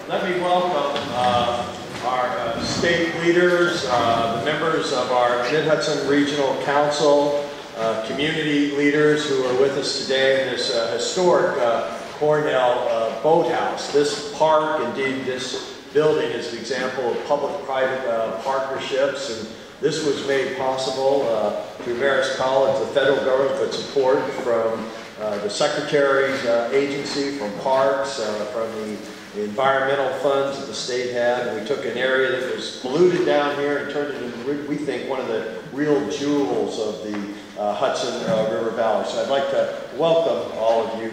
Let me welcome our state leaders, the members of our Mid-Hudson Regional Council, community leaders who are with us today in this historic Cornell boathouse. This park, indeed this building, is an example of public-private partnerships, and this was made possible through Marist College, the federal government, with support from the Secretary's agency, from Parks, from the environmental funds that the state had. And we took an area that was polluted down here and turned it into, we think, one of the real jewels of the Hudson River Valley. So I'd like to welcome all of you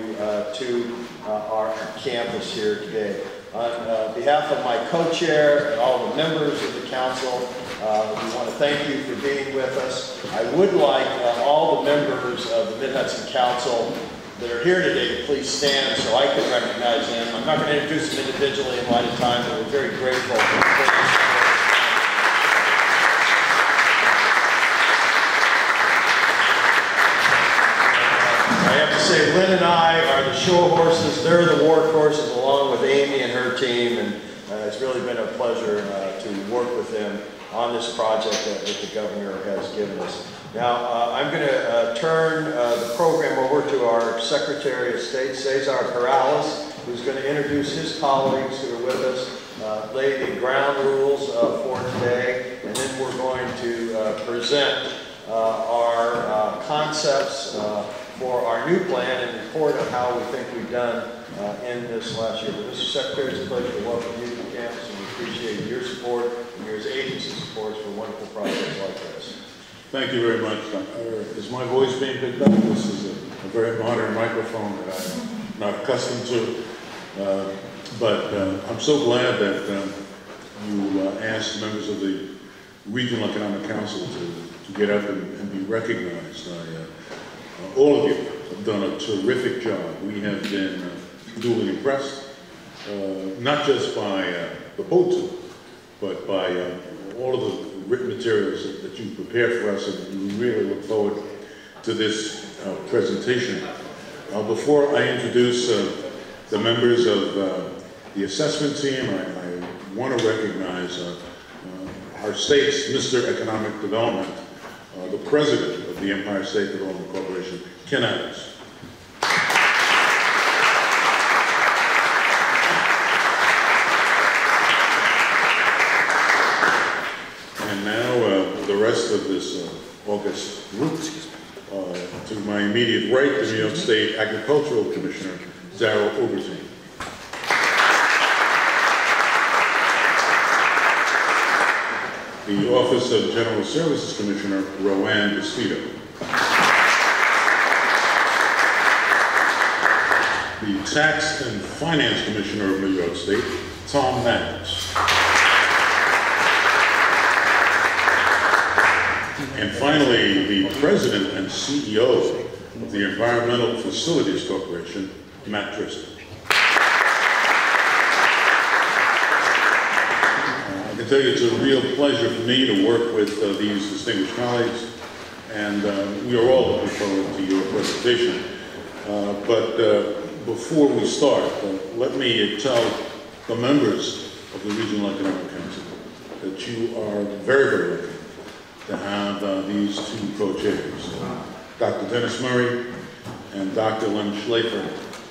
to our campus here today. On behalf of my co-chair and all the members of the council, we want to thank you for being with us. I would like all the members of the Mid-Hudson Council that are here today to please stand so I can recognize them. I'm not going to introduce them individually in light of time, but we're very grateful for the I have to say, Lynn and I are the show horses. They're the workhorses, along with Amy and her team, and it's really been a pleasure to work with them on this project that the governor has given us. Now, I'm going to turn the program over to our Secretary of State, Cesar Perales, who's going to introduce his colleagues who are with us, lay the ground rules for today, and then we're going to present our concepts for our new plan and report on how we think we've done in this last year. But Mr. Secretary, it's a pleasure to welcome you to the campus, and we appreciate your support and your agency support for wonderful projects like this. Thank you very much. Is my voice being picked up? This is a very modern microphone that I'm not accustomed to. But I'm so glad that you asked members of the Regional Economic Council to get up and be recognized. All of you have done a terrific job. We have been duly impressed, not just by the boat tour, but by all of the written materials that you prepared for us, and we really look forward to this presentation. Before I introduce the members of the assessment team, I want to recognize our state's Mr. Economic Development, the president of the Empire State Development Corporation, Ken Adams. And now the rest of this August group. To my immediate right, the New York State Agricultural Commissioner, Darrell Overton. The Office of General Services Commissioner, Roanne Vestito. The Tax and Finance Commissioner of New York State, Tom Magnus. And finally, the President and CEO of the Environmental Facilities Corporation, Matt Tristan. I can tell you it's a real pleasure for me to work with these distinguished colleagues, and we are all looking forward to your presentation. But before we start, let me tell the members of the Regional Economic Council that you are very, very lucky to have these two co-chairs. Dr. Dennis Murray and Dr. Leonard Schleifer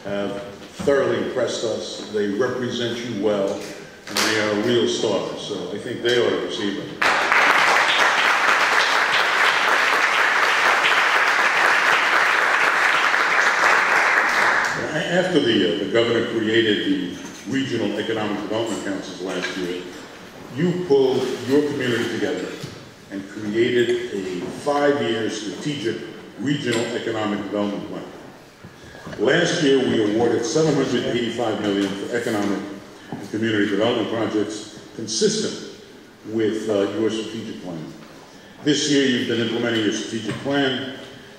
have thoroughly impressed us. They represent you well, and they are real stars, so I think they ought to receive them. After the governor created the Regional Economic Development Councils last year, you pulled your community together and created a 5-year strategic regional economic development plan. Last year, we awarded $785 million for economic and community development projects consistent with your strategic plan. This year, you've been implementing your strategic plan,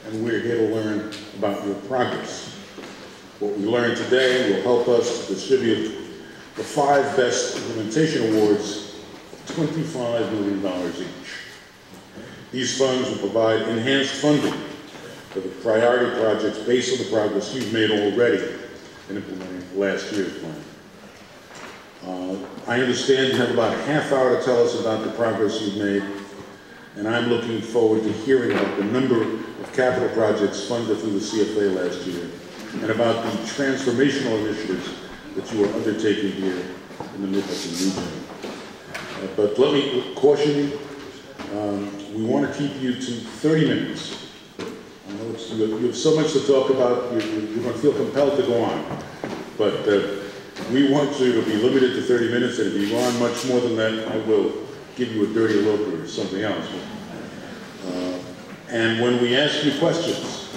and we're here to learn about your progress. What we learned today will help us to distribute the 5 best implementation awards, $25 million each. These funds will provide enhanced funding for the priority projects based on the progress you've made already in implementing last year's plan. I understand you have about a half hour to tell us about the progress you've made, and I'm looking forward to hearing about the number of capital projects funded through the CFA last year, and about the transformational initiatives that you are undertaking here in the Mid-Hudson region. But let me caution you, we want to keep you to 30 minutes. I know you have so much to talk about, you're going to feel compelled to go on. But we want you to be limited to 30 minutes, and if you go on much more than that, I will give you a dirty look or something else. And when we ask you questions,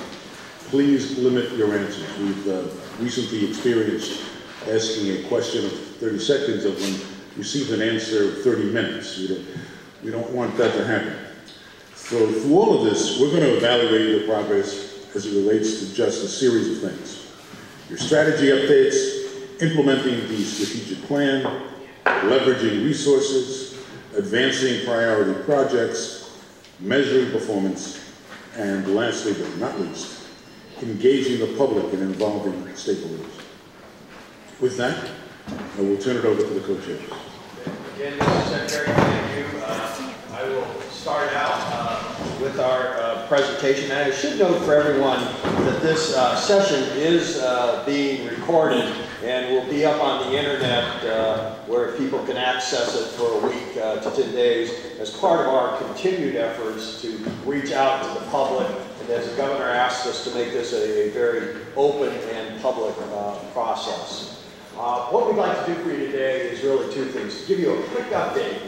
please limit your answers. We've recently experienced asking a question of 30 seconds of when we received an answer of 30 minutes. We don't want that to happen. So through all of this, we're going to evaluate your progress as it relates to just a series of things. Your strategy updates, implementing the strategic plan, leveraging resources, advancing priority projects, measuring performance, and lastly but not least, engaging the public and involving stakeholders. With that, I will turn it over to the co-chairs. Again, Mr. Secretary, thank you. I will start out with our presentation. And I should note for everyone that this session is being recorded and will be up on the internet where people can access it for a week to 10 days as part of our continued efforts to reach out to the public. And as the governor asked us to make this a very open and public process. What we'd like to do for you today is really two things. To give you a quick update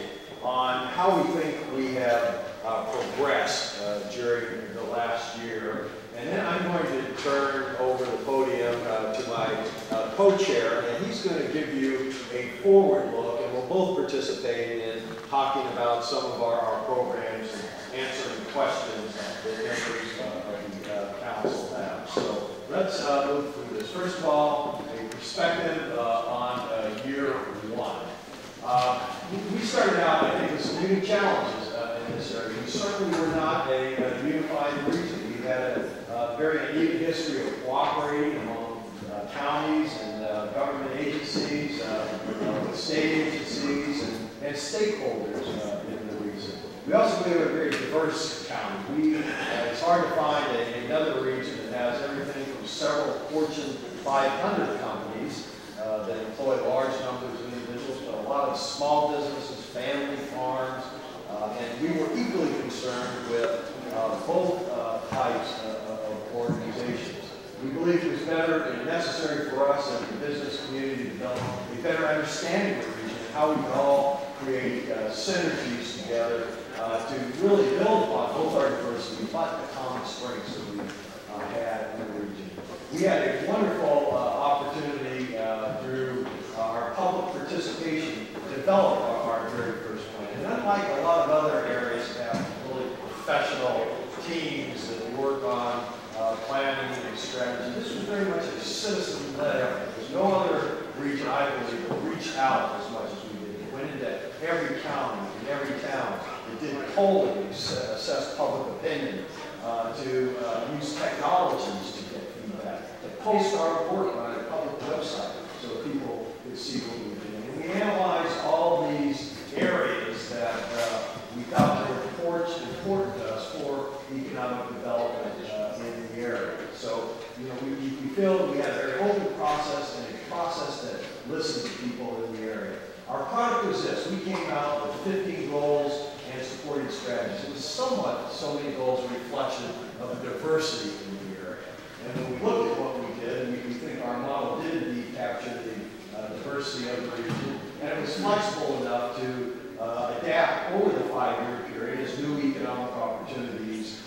on how we think we have progressed during the last year. And then I'm going to turn over the podium to my co-chair, and he's going to give you a forward look, and we'll both participate in talking about some of our programs and answering questions that members of the council have. So let's move through this. First of all, a perspective on year one. We started out, I think, with some unique challenges in this area. We certainly were not a unified region. We had a very uneven history of cooperating among counties and government agencies, with state agencies and stakeholders in the region. We also live in a very diverse county. It's hard to find another region that has everything from several Fortune 500 companies that employ large numbers of individuals, but a lot of small businesses, family farms, and we were equally concerned with both types of organizations. We believe it was better and necessary for us as the business community to develop a better understanding of the region and how we can all create synergies together to really build upon both our diversity but the common strengths that we had in the region. We had a wonderful opportunity through our public participation to develop our very first plan. And unlike a lot of other areas that have really professional teams that work on planning and strategy, this was very much a citizen-led effort. There's no other region, I believe, that reached out as much as we did. It went into every county and every town. It did polling, assess public opinion, to use technologies to get feedback, to post our work on a public website so that people could see what we were doing. And we analyzed all these areas that we thought were important to us for economic development in the area. So, we feel we had a very open process and a process that listened to people in the area. Our product was this. We came out with 15 goals and supporting strategies. It was so many goals, a reflection of the diversity in the area. And when we looked at what we did, we think our model did indeed capture the diversity of the region, and it was flexible enough to adapt over the 5-year period as new economic opportunities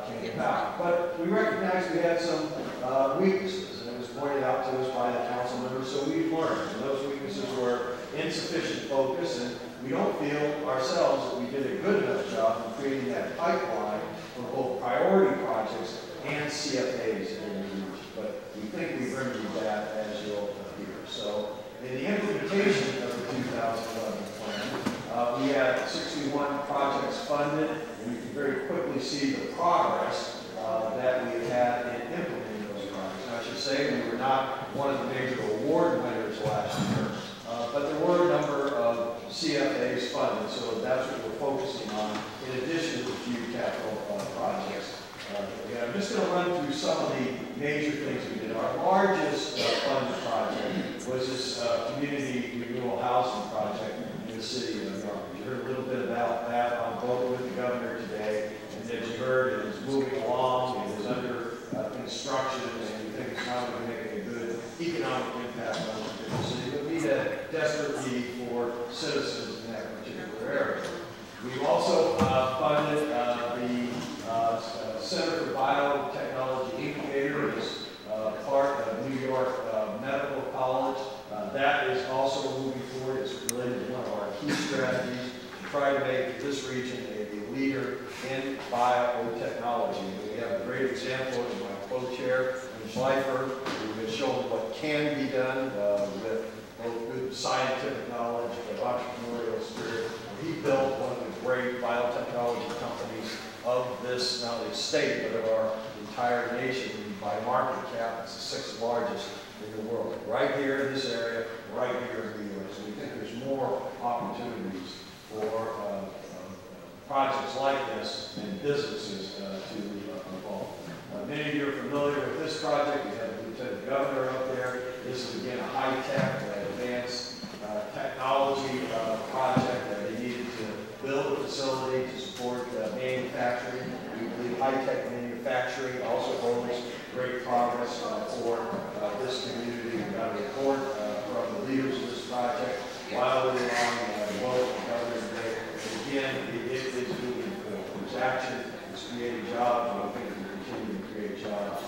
came about. But we recognized we had some weaknesses, and it was pointed out to us by the council members, so we've learned. And those weaknesses were insufficient focus, and we don't feel ourselves that we did a good enough job of creating that pipeline for both priority projects and CFAs in the region. But we think we remedied that as you'll hear. So in the implementation of the 2011 plan, we had 61 projects funded, and you can very quickly see the progress that we had in implementing those projects. And I should say we were not one of the major award winners last year, but there were funded, so that's what we're focusing on in addition to the few capital projects. I'm just going to run through some of the major things we did. Our largest funded project was this community renewal housing project in the city of New York. You heard a little bit about that on both with the governor today, and as you heard, it is moving along, it is under construction, and we think it's not going to make a good economic impact on the particular city, but we had desperate need for citizens in that particular area. We've also funded the Center for Biotechnology Incubator is part of New York Medical College. That is also moving forward. It's related to one of our key strategies to try to make this region a leader in biotechnology. We have a great example of my co-chair, Schleifer, who has shown what can be done with both good scientific knowledge and entrepreneurial spirit. He built one of the great biotechnology companies of this, not only state, but of our entire nation. By market cap, it's the sixth largest in the world. Right here in this area, right here in New York. So we think there's more opportunities for projects like this and businesses to involve. Many of you are familiar with this project. We have the Lieutenant Governor up there. This is, again, a high-tech, advanced technology project that they needed to build a facility to support manufacturing. We believe high-tech manufacturing also holds great progress for this community. We got a report from the leaders of this project while we were on the vote with the governor today. And again, it is moving forward. There's action, it's creating jobs, and I think we continue to create jobs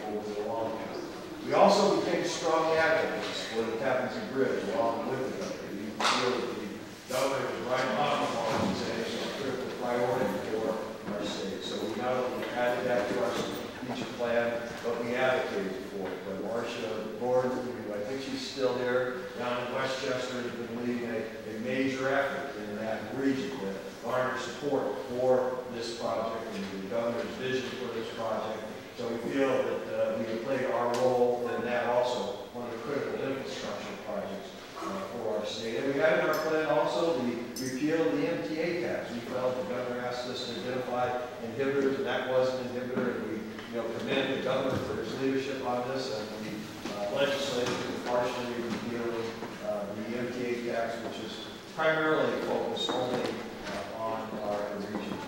over the long term. We also became strong advocates for the Tappan Zee Bridge along with the governor. We feel that the governor was right on the ball and saying it's a critical priority for our state. So we not only added that to our strategic plan, but we advocated for it. But Marcia Gordon, who I think she's still there down in Westchester, has been leading a major effort in that region to garner support for this project and the governor's vision for this project. So we feel that we can play our role in that also, one of the critical infrastructure projects for our state. And we had in our plan also the repeal of the MTA tax. We felt the governor asked us to identify inhibitors, and that was an inhibitor. And we commend the governor for his leadership on this, and the legislation partially repealing the MTA tax, which is primarily focused only on our region.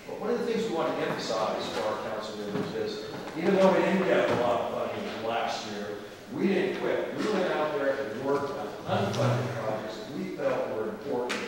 But one of the things we want to emphasize for our council members is, even though we didn't get a lot of funding last year, we didn't quit. We went out there and worked on unfunded projects that we felt were important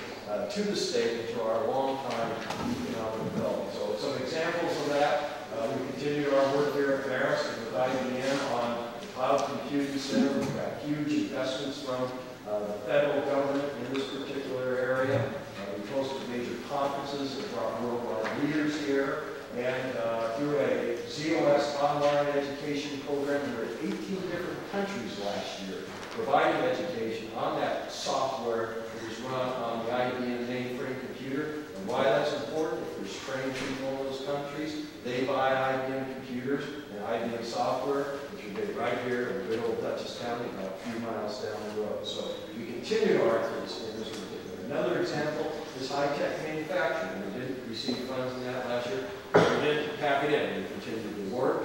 to the state and to our long-time economic development. So some examples of that, we continued our work here at Marist and with IBM on the Cloud Computing Center. We've got huge investments from the federal government in this particular area. We hosted major conferences that brought worldwide leaders here. And through a ZOS online education program, we were in 18 different countries last year, providing education on that software that is run on the IBM mainframe computer. And why that's important, if there's trained people in those countries, they buy IBM computers and IBM software, which we did right here in good old Dutchess County, about a few miles down the road. So we continued our efforts in this particular. Another example is high-tech manufacturing. We didn't receive funds in that last year. We didn't pack it in. We continued to work.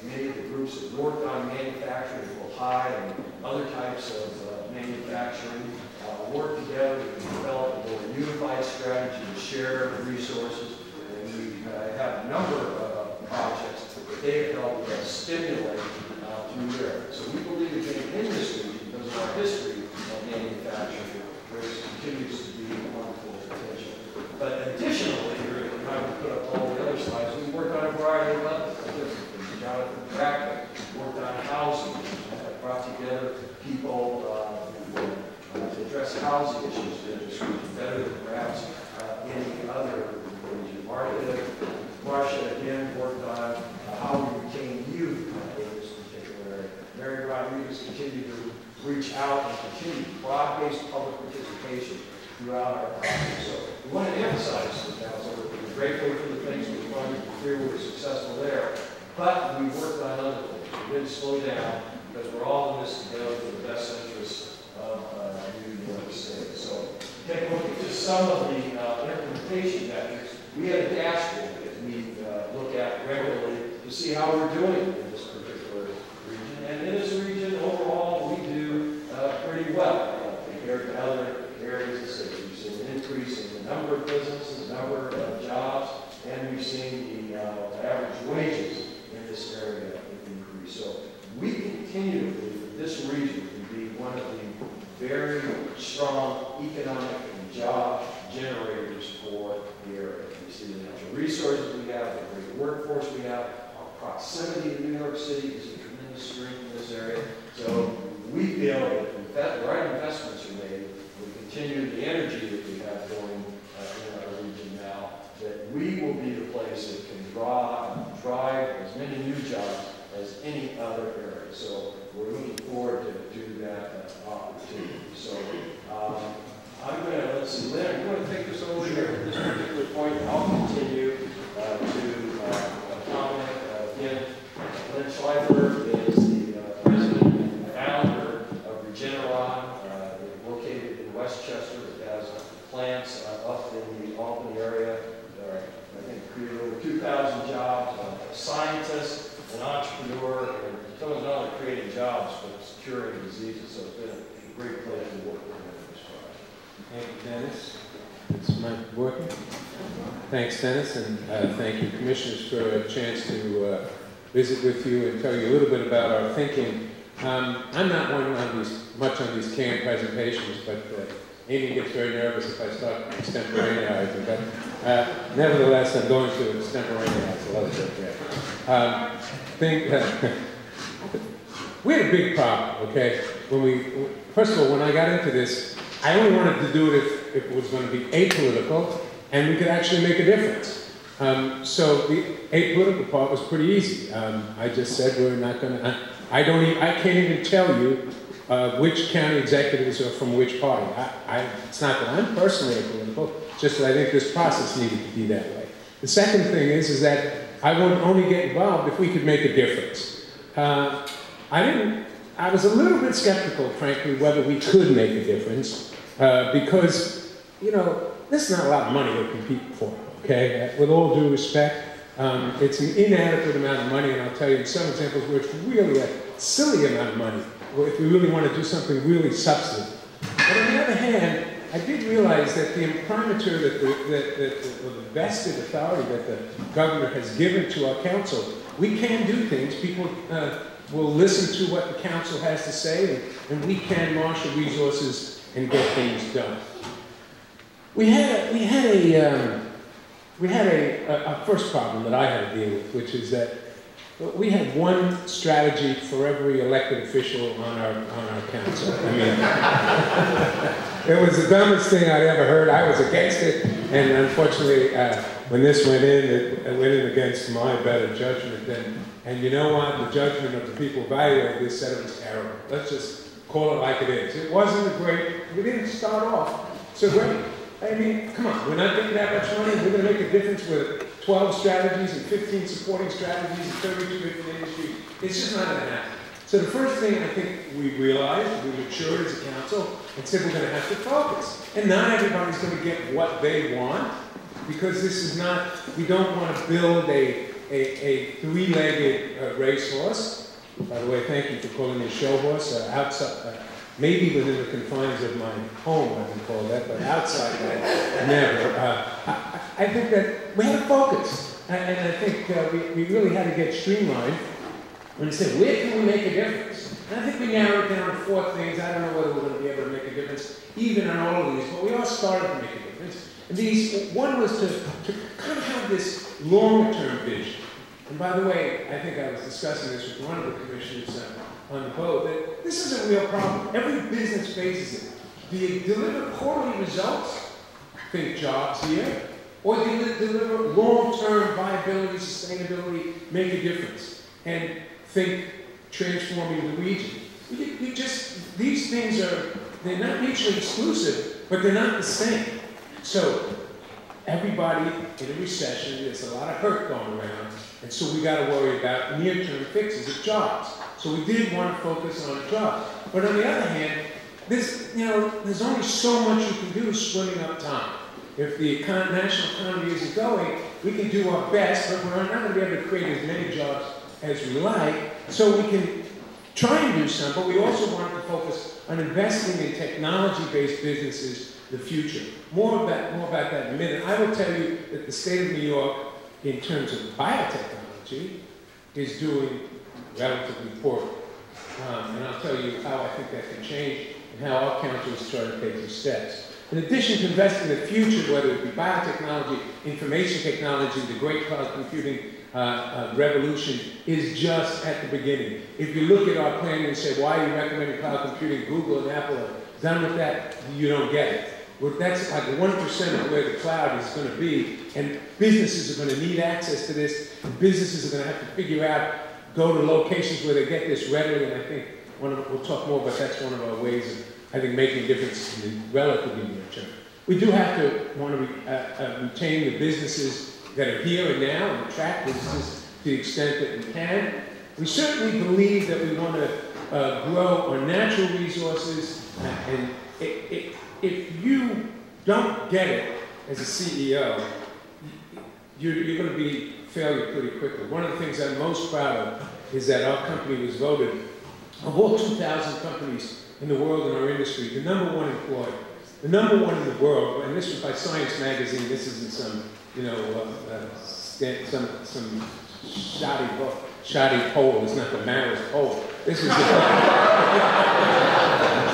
Many of the groups that worked on manufacturing, both high and other types of manufacturing, worked together to develop a more unified strategy to share resources. And we have a number of projects that they have helped stimulate through there. So we believe that in this region, because of our history of manufacturing, there continues to be wonderful potential. But additionally, I would put up all the other slides, we worked on a variety of other different things. Jonathan Brackett worked on housing, brought together people to address housing issues in this region better than perhaps any other region. Marcia again worked on how we retain youth in this particular area. Mary Rodriguez continued to reach out and continue broad-based public participation throughout our project. So we want to emphasize to the council that we're grateful for the things we funded, we feel we were successful there, but we worked on other things. We didn't slow down because we're all in this together for the best interests of New York State. So take a look at some of the implementation metrics. We had a dashboard that we look at regularly to see how we're doing in this particular region. And in this region, overall, we do pretty well compared to other areas of the city. We've seen an increase in the number of businesses, number of jobs, and we've seen the average wages in this area increase. So we continue to believe that this region can be one of the very strong economic and job generators for the area. We see the natural resources we have, the great workforce we have, our proximity to New York City is a tremendous strength in this area. So we feel that the right investments are made, we continue the energy that we have going in our region now, that we will be the place that can drive as many new jobs as any other area. So we're looking forward to that opportunity. So I'm going to, let's see, Leonard, you want to take this over here at this particular point? I'll continue to comment. Again, Leonard Schleifer is the president and founder of Regeneron, located in Westchester. It has plants up in the Albany area. I think created over 2,000 jobs, a scientist, an entrepreneur, and someone's not only creating jobs, but curing diseases. So it's been a great pleasure to work with him in this project. Thank you, Dennis. Is my working? Thanks, Dennis, and thank you, Commissioners, for a chance to visit with you and tell you a little bit about our thinking. I'm not one much on these canned presentations, but Amy gets very nervous if I start extemporaneizing. But nevertheless, I'm going to extemporaneize a little bit. Yeah. We had a big problem, okay? First of all, when I got into this, I only wanted to do it if it was going to be apolitical and we could actually make a difference. So the apolitical part was pretty easy. I just said we're not going to. I can't even tell you which county executives are from which party. It's not that I'm personally apolitical, just that I think this process needed to be that way. The second thing is that I would only get involved if we could make a difference. I was a little bit skeptical, frankly, whether we could make a difference, because, you know, there's not a lot of money to compete for, okay? With all due respect, it's an inadequate amount of money, and I'll tell you in some examples where it's really a silly amount of money, if we really want to do something really substantive. But on the other hand, I did realize that the imprimatur, the vested authority that the governor has given to our council, we can do things. People will listen to what the council has to say, and we can marshal resources and get things done. We had a first problem that I had to deal with, which is that we had one strategy for every elected official on our council. I mean, it was the dumbest thing I'd ever heard. I was against it, and unfortunately, when this went in, it went in against my better judgment. And you know what? The judgment of the people evaluating this said it was terrible. Let's just call it like it is. It wasn't a great. We didn't start off so great. I mean, come on, we're not getting that much money. We're going to make a difference with 12 strategies and 15 supporting strategies and 32 different industries. It's just not going to happen. So the first thing I think we realized, we matured as a council, and said we're going to have to focus. And not everybody's going to get what they want, because this is not, we don't want to build a three-legged racehorse. By the way, thank you for calling me a show horse. Outside, maybe within the confines of my home, I can call that, but outside that, never. I think that we had to focus, and I think we really had to get streamlined when we said, where can we make a difference? And I think we narrowed down to 4 things. I don't know whether we're going to be able to make a difference even on all of these, but we all started to make a difference. And one was to kind of have this longer-term vision. And by the way, I think I was discussing this with one of the commissioners on the boat, that this is a real problem. Every business faces it. Do you deliver quarterly results, think jobs here, or do you deliver long-term viability, sustainability, make a difference, and think transforming the region? These things they're not mutually exclusive, but they're not the same. So everybody in a recession, there's a lot of hurt going around, and so we got to worry about near-term fixes of jobs. So we did want to focus on jobs. But on the other hand, this there's only so much you can do swimming up time. If the national economy isn't going, we can do our best, but we're not going to be able to create as many jobs as we like. So we can try and do some, but we also want to focus on investing in technology-based businesses, the future. More about that in a minute. I will tell you that the state of New York, in terms of biotechnology, is doing relatively poorly. And I'll tell you how I think that can change and how our country is trying to take these steps. In addition to investing in the future, whether it be biotechnology, information technology, the great cloud computing revolution is just at the beginning. If you look at our plan and say, why are you recommending cloud computing? Google and Apple are done with that, you don't get it. Well, that's like 1% of where the cloud is going to be, and businesses are going to need access to this, and businesses are going to have to figure out, go to locations where they get this readily, and I think we'll talk more, but that's one of our ways of, I think, making a difference in the relatively near term. We do have to want to retain the businesses that are here and now and attract businesses to the extent that we can. We certainly believe that we want to grow our natural resources, and if you don't get it as a CEO, you're going to be failure pretty quickly. One of the things I'm most proud of is that our company was voted, of all 2,000 companies in the world in our industry, the #1 employer, the #1 in the world, and this was by Science Magazine. This isn't some, some shoddy poll. It's not the Marist poll. This is the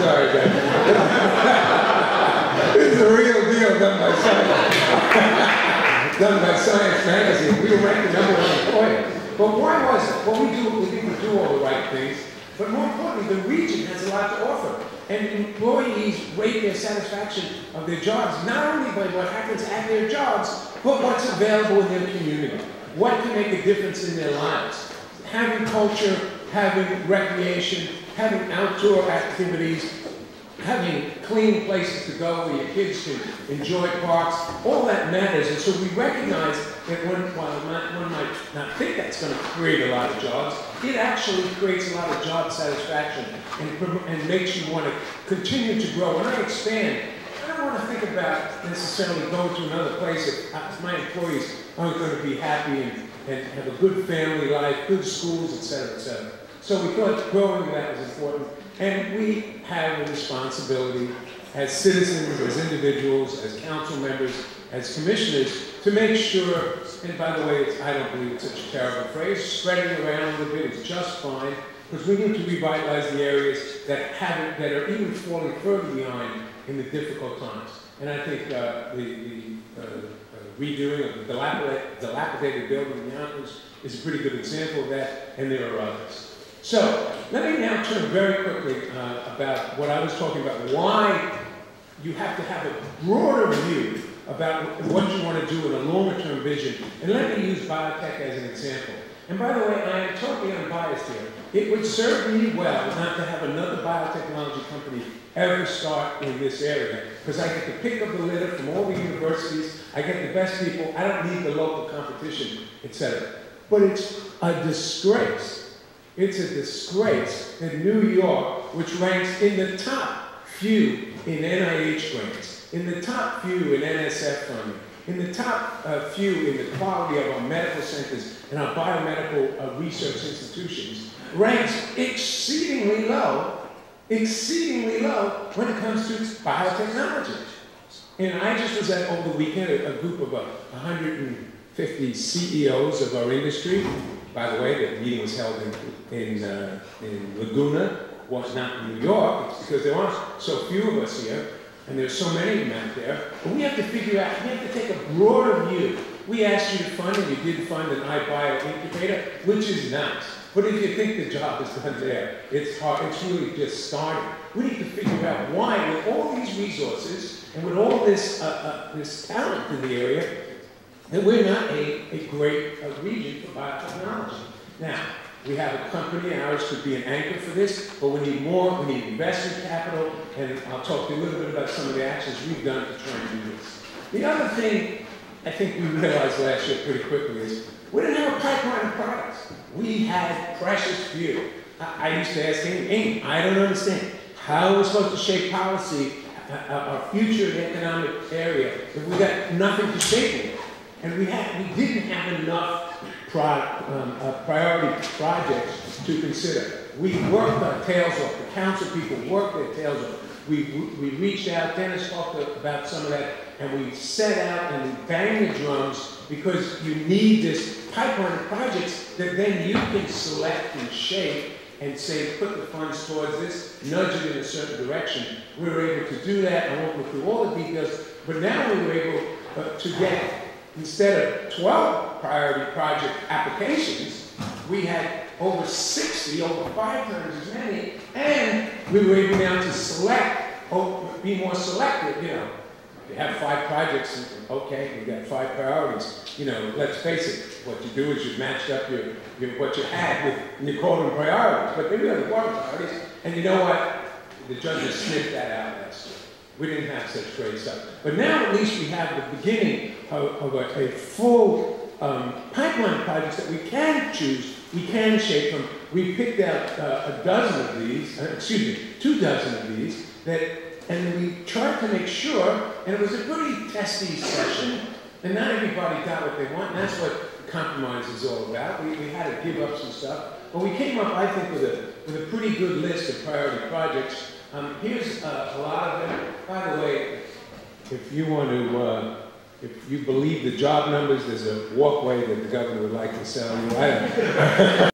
sorry, guys. This is the real deal done by Science Magazine. We were ranked the #1 employer. But why was it? Well, we didn't do all the right things. But more importantly, the region has a lot to offer. And employees rate their satisfaction of their jobs, not only by what happens at their jobs, but what's available in their community. What can make a difference in their lives? Having culture, having recreation, having outdoor activities, having clean places to go where your kids can enjoy parks, all that matters. And so we recognize that while one might not think that's going to create a lot of jobs, it actually creates a lot of job satisfaction and makes you want to continue to grow. When I expand, I don't want to think about necessarily going to another place if my employees aren't going to be happy and have a good family life, good schools, et cetera, et cetera. So we thought growing that was important. And we have a responsibility as citizens, as individuals, as council members, as commissioners, to make sure, and by the way, I don't believe it's such a terrible phrase, spreading around a little bit is just fine, because we need to revitalize the areas that are even falling further behind in the difficult times. And I think the redoing of the dilapidated building in the mountains is a pretty good example of that, and there are others. So, let me now turn very quickly about what I was talking about, why you have to have a broader view about what you want to do in a longer-term vision. And let me use biotech as an example. And by the way, I am totally unbiased here. It would serve me well not to have another biotechnology company ever start in this area, because I get to pick up the litter from all the universities, I get the best people, I don't need the local competition, etc. But it's a disgrace. It's a disgrace that New York, which ranks in the top few in NIH grants, in the top few in NSF funding, in the top few in the quality of our medical centers and our biomedical research institutions, ranks exceedingly low when it comes to biotechnology. And I just was at, over the weekend, a group of 150 CEOs of our industry. By the way, the meeting was held in Laguna, was not in New York. It's because there aren't so few of us here, and there's so many of them out there. But we have to figure out, we have to take a broader view. We asked you to fund, and you did fund an iBio incubator, which is nice. But if you think the job is done there, it's hard, it's really just starting. We need to figure out why, with all these resources, and with all this, this talent in the area, that we're not a great region for biotechnology. Now, we have a company, ours could be an anchor for this, but we need more, we need investment capital, and I'll talk to you a little bit about some of the actions we've done to try and do this. The other thing I think we realized last year pretty quickly is we didn't have a pipeline of products. We had precious few. I used to ask Amy, I don't understand. How are we supposed to shape policy, our future in the economic area, if we got nothing to shape it? And we didn't have enough priority projects to consider. We worked our tails off. The council people worked their tails off. We reached out. Dennis talked about some of that, and we set out and we banged the drums because you need this pipeline of projects that then you can select and shape and say, put the funds towards this, nudge it in a certain direction. We were able to do that. I won't go through all the details, but now we were able to get, instead of 12 priority project applications, we had over 60, over 5 times as many, and we were able now to select, be more selective, you know. You have 5 projects, okay, you got 5 priorities. You know, let's face it, what you do is you've matched up what you had with, and you call them priorities, but they really weren't priorities. And you know what? The judges sniffed that out last year. We didn't have such great stuff. But now at least we have the beginning of a full pipeline of projects that we can choose, we can shape them. We picked out a dozen of these, 2 dozen of these, and we tried to make sure, and it was a pretty testy session, and not everybody got what they want, and that's what compromise is all about. We had to give up some stuff, but we came up, I think, with a pretty good list of priority projects. Here's a lot of them. By the way, if you want to, if you believe the job numbers, there's a walkway that the governor would like to sell you.